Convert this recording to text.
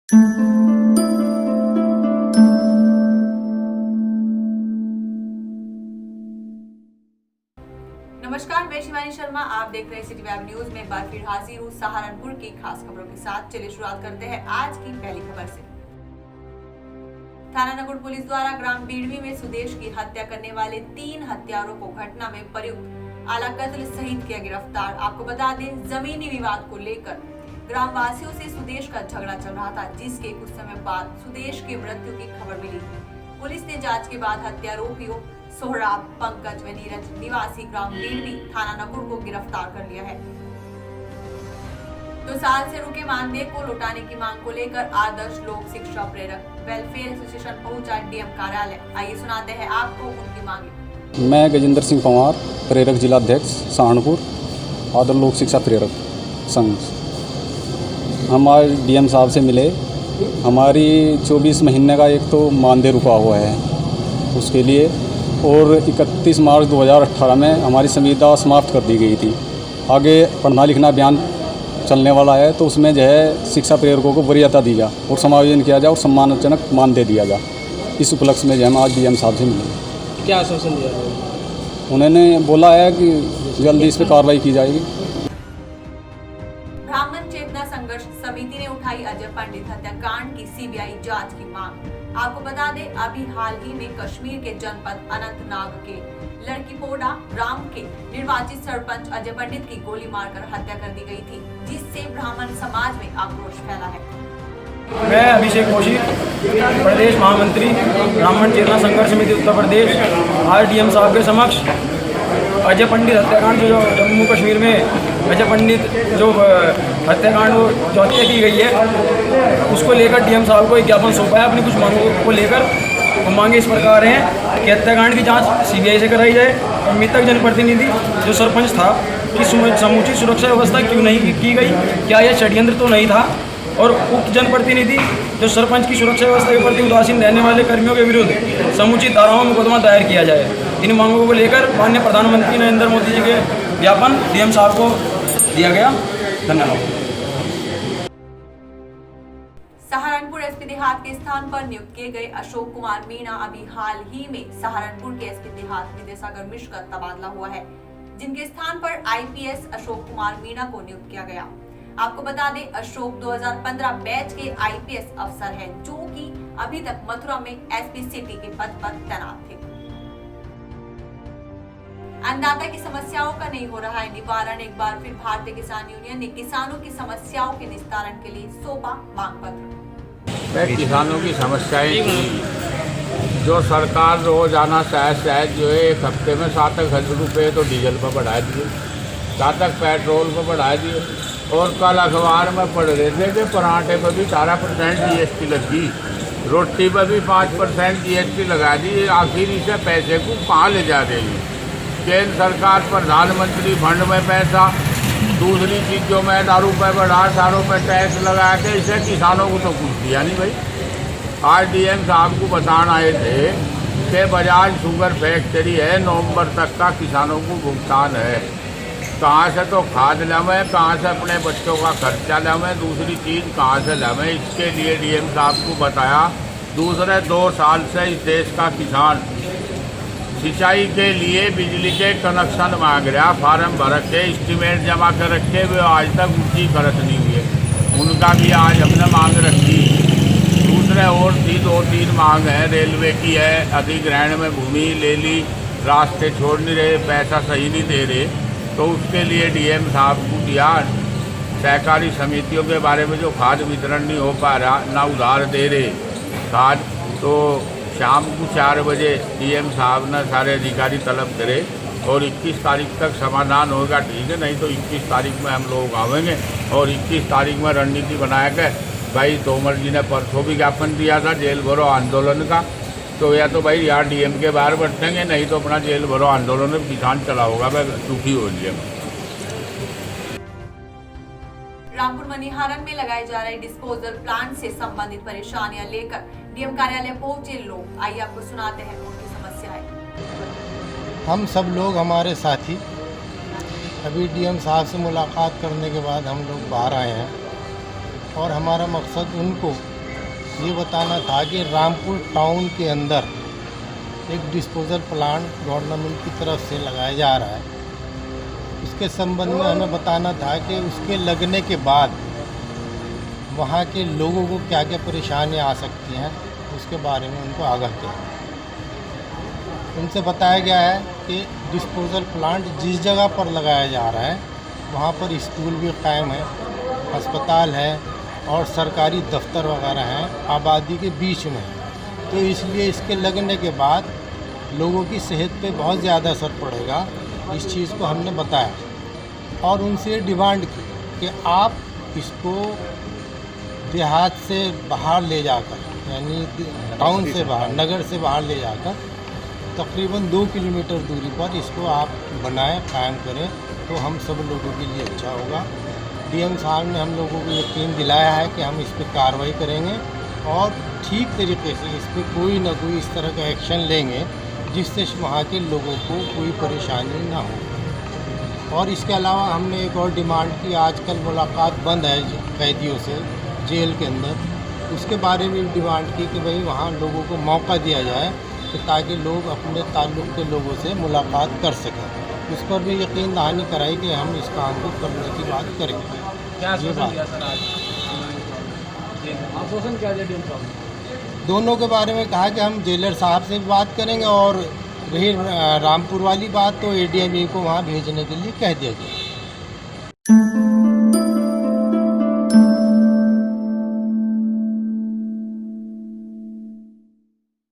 नमस्कार, मैं शिवानी शर्मा। आप देख रहे हैं सिटी वेब न्यूज में। एक बार फिर हाजिर हूँ सहारनपुर की खास खबरों के साथ। चलिए शुरुआत करते हैं आज की पहली खबर से। थाना नकुड़ पुलिस द्वारा ग्राम बीड़वी में सुदेश की हत्या करने वाले 3 हत्यारों को घटना में प्रयुक्त आला कत्ल सहित किया गिरफ्तार। आपको बता दें, जमीनी विवाद को लेकर ग्राम वासियों से सुदेश का झगड़ा चल रहा था, जिसके कुछ समय बाद सुदेश की मृत्यु की खबर मिली। पुलिस ने जांच के बाद हत्यारोपियों सोहराब, पंकज व नीरज निवासी ग्राम बीड़वी थाना नकुड़ को गिरफ्तार कर लिया है। 2 साल से रुके मानदेय को लौटाने की मांग को लेकर आदर्श लोक शिक्षा प्रेरक वेलफेयर एसोसिएशन पहुंचा डीएम कार्यालय। आइए सुनाते हैं आपको उनकी मांगे। मैं गजेंद्र सिंह पंवार, प्रेरक जिला अध्यक्ष सहारनपुर, आदर्श लोक शिक्षा प्रेरक संघ। हम आज डीएम साहब से मिले। हमारी 24 महीने का एक तो मानदेय रुका हुआ है उसके लिए, और 31 मार्च 2018 में हमारी संविदा समाप्त कर दी गई थी। आगे पढ़ना लिखना अभियान चलने वाला है, तो उसमें जो है शिक्षा प्रेरकों को वरीयता दी जा और समायोजन किया जाए और सम्मानजनक मानदेय दिया जाए। इस उपलक्ष्य में जो हम आज डीएम साहब से मिले। क्या आश्वासन दिया उन्होंने बोला है कि जल्दी इस पर कार्रवाई की जाएगी। ब्राह्मण चेतना संघर्ष समिति ने उठाई अजय पंडित हत्याकांड की सीबीआई जांच की मांग। आपको बता दें, अभी हाल ही में कश्मीर के जनपद अनंतनाग के लड़कीपोड़ा ग्राम के निर्वाचित सरपंच अजय पंडित की गोली मारकर हत्या कर दी गई थी, जिससे ब्राह्मण समाज में आक्रोश फैला है। मैं अभिषेक कौशिक, प्रदेश महामंत्री ब्राह्मण चेतना संघर्ष समिति उत्तर प्रदेश, आज डीएम साहब के समक्ष अजय पंडित हत्याकांड जो जम्मू कश्मीर में अजय पंडित जो हत्याकांड जो हत्या की गई है, उसको लेकर डीएम साहब को एक ज्ञापन सौंपा है अपनी कुछ मांगों को लेकर। वो मांगे इस प्रकार हैं कि हत्याकांड की जांच सीबीआई से कराई जाए और मृतक जनप्रतिनिधि जो सरपंच था की समुचित सुरक्षा व्यवस्था क्यों नहीं की गई, क्या यह षड्यंत्र तो नहीं था, और उक्त जनप्रतिनिधि जो सरपंच की सुरक्षा व्यवस्था के प्रति उदासीन रहने वाले कर्मियों के विरुद्ध समुचित धाराओं में मुकदमा दायर किया जाए। इन मांगों को लेकर माननीय प्रधानमंत्री नरेंद्र मोदी जी के ज्ञापन डीएम साहब को दिया गया। धन्यवाद। सहारनपुर एसपी देहात के स्थान पर नियुक्त किए गए अशोक कुमार मीणा अभी हाल ही में सहारनपुर के एसपी देहात विद्यासागर मिश्र का तबादला हुआ है, जिनके स्थान पर आईपीएस अशोक कुमार मीणा को नियुक्त किया गया। आपको बता दें, अशोक 2015 बैच के आईपीएस अफसर हैं, जो कि अभी तक मथुरा में एसपी सिटी के पद पर तैनात थे। अन्नदाता की समस्याओं का नहीं हो रहा है निवारण। एक बार फिर भारतीय किसान यूनियन ने किसानों की समस्याओं के निस्तारण के लिए सौंपा मांग पत्र। किसानों की समस्याएं थी जो सरकार रोजाना शायद जो है 1 हफ्ते में 7,000 रुपये तो डीजल पर बढ़ा दिए, 7,000 पेट्रोल पर बढ़ा दिए, और कल अखबार में पढ़ रहे थे कि पराठे पर भी 18% जीएसटी लगी, रोटी पर भी 5% जीएसटी लगा दी। आखिर इसे पैसे को कहाँ ले जा रही है? केंद्र सरकार प्रधानमंत्री फंड में पैसा, दूसरी चीज़ों में दारू पे बढ़ा, सारों पे टैक्स लगा के इसे किसानों को तो कुछ दिया नहीं भाई। आज डीएम साहब को बताना आए थे कि बजाज शुगर फैक्ट्री है, नवंबर तक का किसानों को भुगतान है। कहाँ से तो खाद लावें, कहाँ से अपने बच्चों का खर्चा लावें, दूसरी चीज़ कहाँ से लावें, इसके लिए डीएम साहब को बताया। दूसरे 2 साल से इस देश का किसान सिंचाई के लिए बिजली के कनेक्शन मांग रहा, फार्म भर के एस्टीमेट जमा कर रखे हुए, आज तक उनकी खर्च नहीं हुई। उनका भी आज हमने मांग रखी। दूसरे और 2-3 मांग है, रेलवे की है, अधिग्रहण में भूमि ले ली, रास्ते छोड़ नहीं रहे, पैसा सही नहीं दे रहे, तो उसके लिए डीएम साहब को दिया। सहकारी समितियों के बारे में जो खाद वितरण नहीं हो पा रहा, ना उधार दे रहे खाद, तो शाम को 4 बजे डीएम साहब ने सारे अधिकारी तलब करे और 21 तारीख तक समाधान होगा, ठीक है, नहीं तो 21 तारीख में हम लोग आवेंगे। और 21 तारीख में रणनीति बनाया के भाई तोमर जी ने परसों भी ज्ञापन दिया था जेल भरो आंदोलन का, तो या तो भाई यार डीएम के बाहर बैठेंगे, नहीं तो अपना जेल भरो आंदोलन में किसान चला होगा। मैं दुखी हो लिया। रामपुर मनिहारन में लगाए जा रहे डिस्पोजल प्लांट से संबंधित परेशानियां लेकर डीएम कार्यालय पहुंचे लोग। आइए आपको सुनाते हैं उनकी समस्याएं। हम सब लोग, हमारे साथी, अभी डीएम साहब से मुलाकात करने के बाद हम लोग बाहर आए हैं और हमारा मकसद उनको ये बताना था कि रामपुर टाउन के अंदर एक डिस्पोजल प्लांट गवर्नमेंट की तरफ से लगाया जा रहा है। उसके संबंध में हमें बताना था कि उसके लगने के बाद वहाँ के लोगों को क्या क्या परेशानियाँ आ सकती हैं, उसके बारे में उनको आगाह किया। उनसे बताया गया है कि डिस्पोजल प्लांट जिस जगह पर लगाया जा रहा है वहाँ पर स्कूल भी कायम है, अस्पताल है और सरकारी दफ्तर वगैरह हैं, आबादी के बीच में है। तो इसलिए इसके लगने के बाद लोगों की सेहत पे बहुत ज़्यादा असर पड़ेगा, इस चीज़ को हमने बताया और उनसे डिमांड की कि आप इसको देहात से बाहर ले जाकर, यानी टाउन से बाहर, नगर से बाहर ले जाकर तकरीबन 2 किलोमीटर दूरी पर इसको आप बनाएं, कायम करें, तो हम सब लोगों के लिए अच्छा होगा। डीएम साहब ने हम लोगों को यकीन दिलाया है कि हम इस पर कार्रवाई करेंगे और ठीक तरीके से इस पर कोई ना कोई इस तरह का एक्शन लेंगे जिससे वहाँ के लोगों को कोई परेशानी ना हो। और इसके अलावा हमने एक और डिमांड की, आजकल मुलाकात बंद है कैदियों से जेल के अंदर, उसके बारे में डिमांड की कि भाई वहाँ लोगों को मौका दिया जाए कि ताकि लोग अपने ताल्लुक़ के लोगों से मुलाकात कर सकें। उस पर भी यकीन दहानी कराई कि हम इस काम को करने की बात करेंगे। ये बात आश्वासन क्या दिया? दोनों के बारे में कहा कि हम जेलर साहब से भी बात करेंगे और रही रामपुर वाली बात तो एडीएमई को वहाँ भेजने के लिए कह दिया गया।